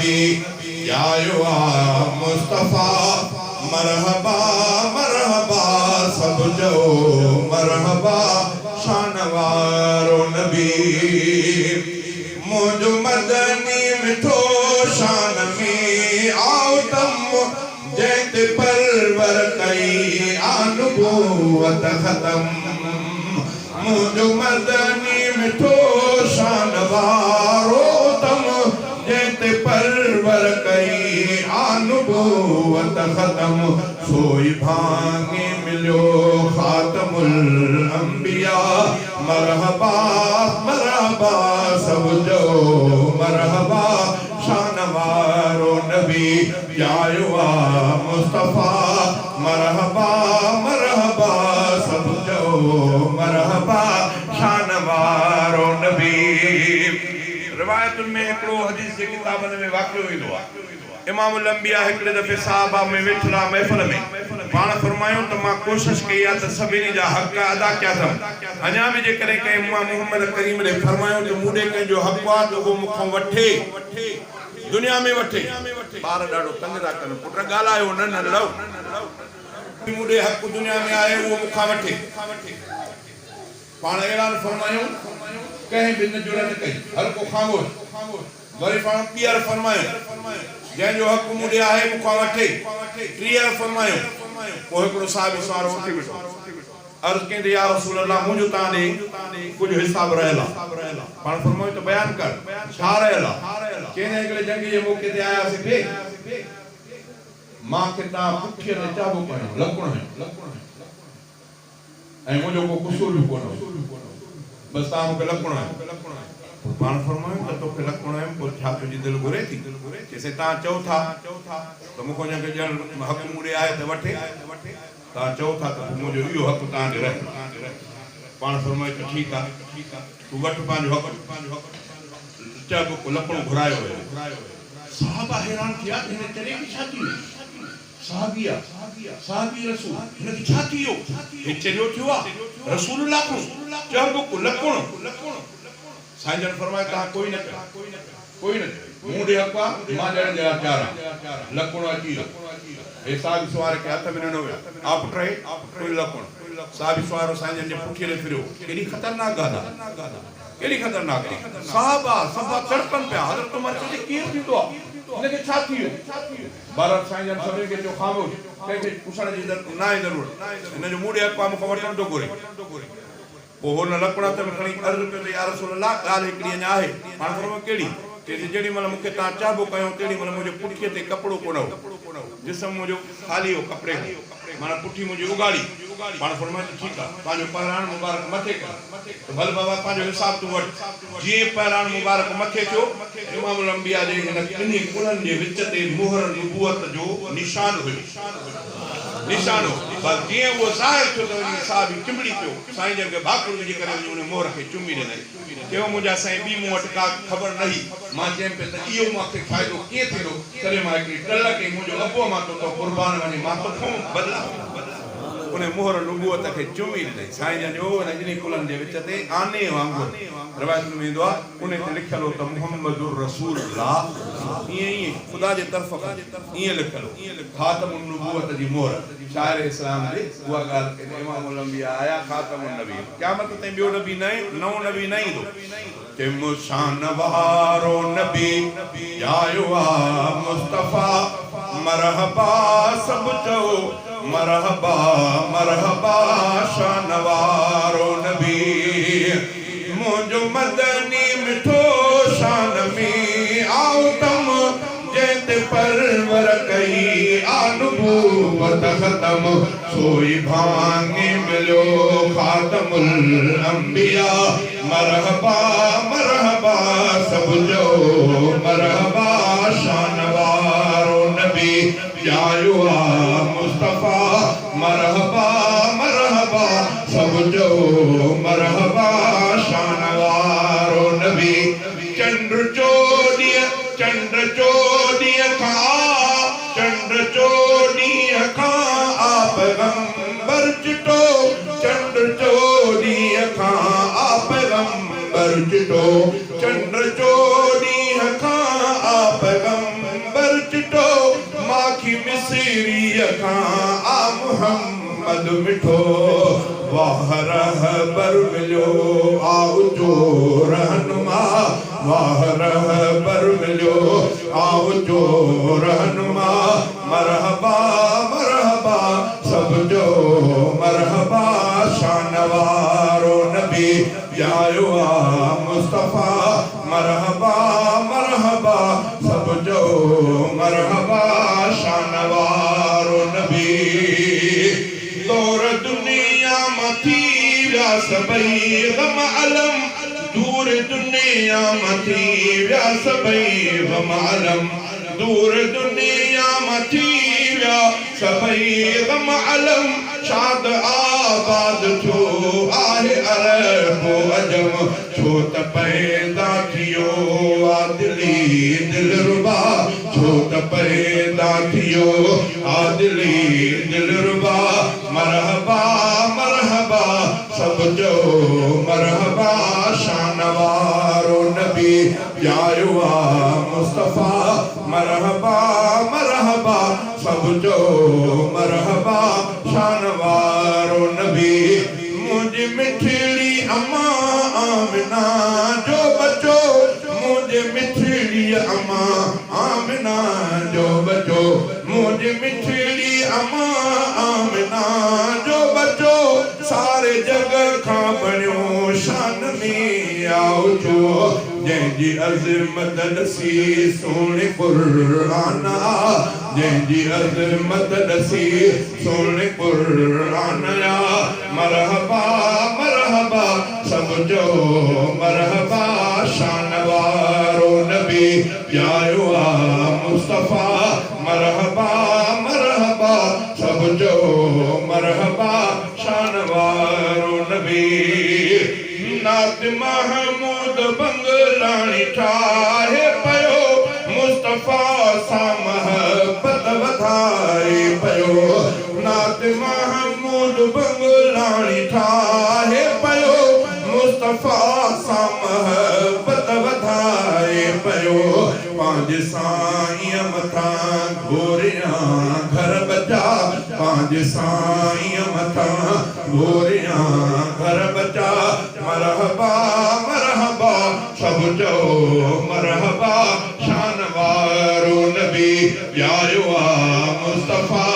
नबी या मुस्तफा मरहबा मरहबा सब जो मरहबा शानवारो नबी मुझ मदनी मिठो शान में आउतम जैते परवर कई आनुबूवत खत्म मुझ मदनी मिठो शानवारो तम जैते परवर कई आनुबूवत खत्म सोई भांगे मिलो खातमुल अंबिया मरहबा मरहबा सब जो मरहबा शानवारो नबी या मुस्तफा मरहबा मरहबा सब जो मरहबा शानवारो नबी। रिवायत में एकड़ो हदीस के किताबन में वाक़ियो ईंदो आहे। इमामुल अंबिया हिकड़े दफ़े साहबा में वेठला महफ़िल में पाण फरमायो त मां कोशिश कई आहे त सभिनी जा हक़ अदा कया अथमि। अञा बि जेकॾहिं कंहिं मोहम्मद करीम ने फरमायो त मूंॾे कंहिंजो हक़ आहे त उहो मूंखां वठे दुनिया में वठे। ॿार ॾाढो तंग था कनि पुट ॻाल्हायो न न लव मूंॾे हक़ दुनिया में आहे उहो मूंखां वठे। पाण ऐलान फरमायो कंहिं बि न जुड़न कई हर को ख़ामोश। वरी पाण ॿीहर फरमायो जंहिंजो हक़ मूंॾे आहे मूंखां वठे। टीहर फरमायो पोइ हिकिड़ो साहिब सवारो उथी बीठो अर्ज़ कईं या रसूल अल्लाह मुंहिंजो तव्हां ॾे कुझु हिसाब रहियल आहे। पाण फरमायो त बयान कर छा रहियल आहे। कंहिं हिकिड़े जंग जे मौक़े ते आयासीं थे मांखे तव्हां पुठीअ ते चाबो कयो लकुण ऐं मुंहिंजो को कुसूर बि कोन बसि तव्हां मूंखे लकुण पाण फरमायो त तोखे लकुण पोइ छा तुंहिंजी दिलि घुरे थी चइसि तव्हां चओ था त मूंखे हुनखे ॼण हक़ मूंॾे आहे त वठे तव्हां चओ था त मुंहिंजो इहो हक़ तव्हांखे रहे। पाण फरमायो त ठीकु आहे तूं वठि पंहिंजो हक़ चइबो लकुण घुरायो वियो। साहबा हैरान थिया हिन चले की छा थी साहबी रसूल हिनखे छा थी वियो हे चरियो थियो आहे रसूलुल्लाह को चइबो लकुण। साईं जन फरमायो तव्हां कोई न कयो मूंॾे हक़ आहे मां ॾियण जे लाइ तयारु आहियां। लकुण अची वियो हे साहिब सवार खे हथ में ॾिनो वियो आप टे कोई लकुण साहिब सवारो साईं जन जे पुठीअ ते फिरियो। केॾी ख़तरनाक ॻाल्हि आहे केॾी ख़तरनाक आहे। साहबा सभा तड़पनि पिया हज़रत उमर चयो कीअं थींदो आहे हिनखे छा थी वियो। भारत साईं जन सभिनी खे चयो ख़ामोश कंहिंखे पुछण जी न आहे ज़रूरत हिनजो मूंॾे हक़ आहे मूंखां वठण थो घुरे। पोइ हुन लकुण हथ में खणी अर्ज़ु कयो त या रसूल अल्लाह ॻाल्हि हिकिड़ी अञा आहे। पाण फरमायो कहिड़ी चइसि जेॾी महिल मूंखे तव्हां चाबो कयो तेॾी महिल मुंहिंजे पुठीअ ते कपिड़ो कोन हो जिस्म मुंहिंजो ख़ाली हो कपिड़े माना पुठी मुंहिंजी उगाड़ी। पाण फरमायो त ठीकु आहे पंहिंजो पहिराण मुबारक मथे कर त भल बाबा पंहिंजो हिसाब तूं वठि। जीअं पहिराण मुबारक मथे थियो इमामुल अंबिया जे हिन ॿिन्ही कुलनि जे विच ते मोहर नबूवत जो निशान हो। बस जीअं उहो ज़ाहिर थियो त वञी साहिब चिंबड़ी पियो साईं जन खे भाकुर विझी करे वञी उन मोहर खे चुमी ॾिनई। चयो मुंहिंजा साईं ॿी मूं वटि का ख़बर न हुई। मां चयमि पियो त इहो मूंखे फ़ाइदो कीअं थींदो तॾहिं मां हिकिड़ी टल कई मुंहिंजो अबो मां तो क़ुर्बान वञी मां तोखां बदिला उन मोहर नबूवत खे चुमी ॾिनई। साईं जन जो हिन ॿिन्ही कुलनि जे विच ते आने वांगुरु रिवायत में ईंदो आहे उन ते लिखियलु हो त मुहम्मदुर रसूलुल्लाह ईअं ख़ुदा जे तरफ़ खां ईअं लिखियलु ख़ातमुन नबूवत जी मोहर। शाइर इस्लाम जे उहा ॻाल्हि इमामुल अंबिया आया ख़ातमुन नबी क़यामत ताईं ॿियो नबी नओं नबी न ईंदो। चइमो शान वारो नबी या मुस्तफा मरहबा सब चओ मरहबा मरहबा शान वारो नबी मुंहिंजो मदनी मिठो शान में आउतम जैते परवर कई आनुबूवत खत्म सोई भांगे मिलो खातमुल अंबिया मरहबा मरहबा सब जो मरहबा शान वारो नबी या मुस्तफा मरहबा मरहबा सब जो मरहबा शान वारो नबी। चंद्र चोॾीअ खां आप पैगंबर चिटो चंद्र चोॾीअ खां आप पैगंबर चिटो चंद्र चोॾीअ खां आप पैगंबर खां आ मुहम्मद मिठो वाह रहबर मिलियो आ उचो रहनुमा वाह रहबर मिलियो आ उचो रहनुमा मरहबा मरहबा सब जो मरहबा शानवारो नबी आयो आ मुस्तफा मरहबा मरहबा सब जो मरहबा शानवारो नबी दौर दुनिया मथी व्या सबई गम अलम दूर दुनिया मथी व्या सबई गम अलम दूर दुनिया मथी व्या सबई गम अलम शाद आबाद थो आहे अरब अजम छो त पैदा थियो आ दिली दिलरुबा छो त पैदा थियो आ दिली दिलरुबा मरहबा मरहबा सब जो मरहबा शानवारो नबी आयो आ मुस्तफा मरहबा मरहबा सब जो मरहबा शानवारो नबी मुझे मिठड़ी अम्मा आमिना जो बचो मुझे मिठड़ी अम्मा आमिना जो बचो मुझे मिठड़ी अम्मा आमिना जो बचो सारे जग खां बणियो शान में आओ जो जंहिंजी अज़मत ॾसी सोने क़ुरान जंहिंजी अज़मत ॾसी सोने क़ुरान मरहबा मरहबा सब जो मरहबा शानवारो नबी आयो आ मुस्तफा मरहबा मरहबा सब जो मरहबा शानवारो नबी नात महमूद बंगलाणी ठाहे पयो मुस्तफा सा महबत वधाए पयो नात महमूद बंगलाणी ठाहे पयो मुस्तफा सा महबत वधाए पयो पांच साईं मथा घोरियां घर बचा पांच साईं मथा घोरियां घर बचा मरहबा मरहबा सब जो मरहबा शानवारो नबी आयो आ मुस्तफा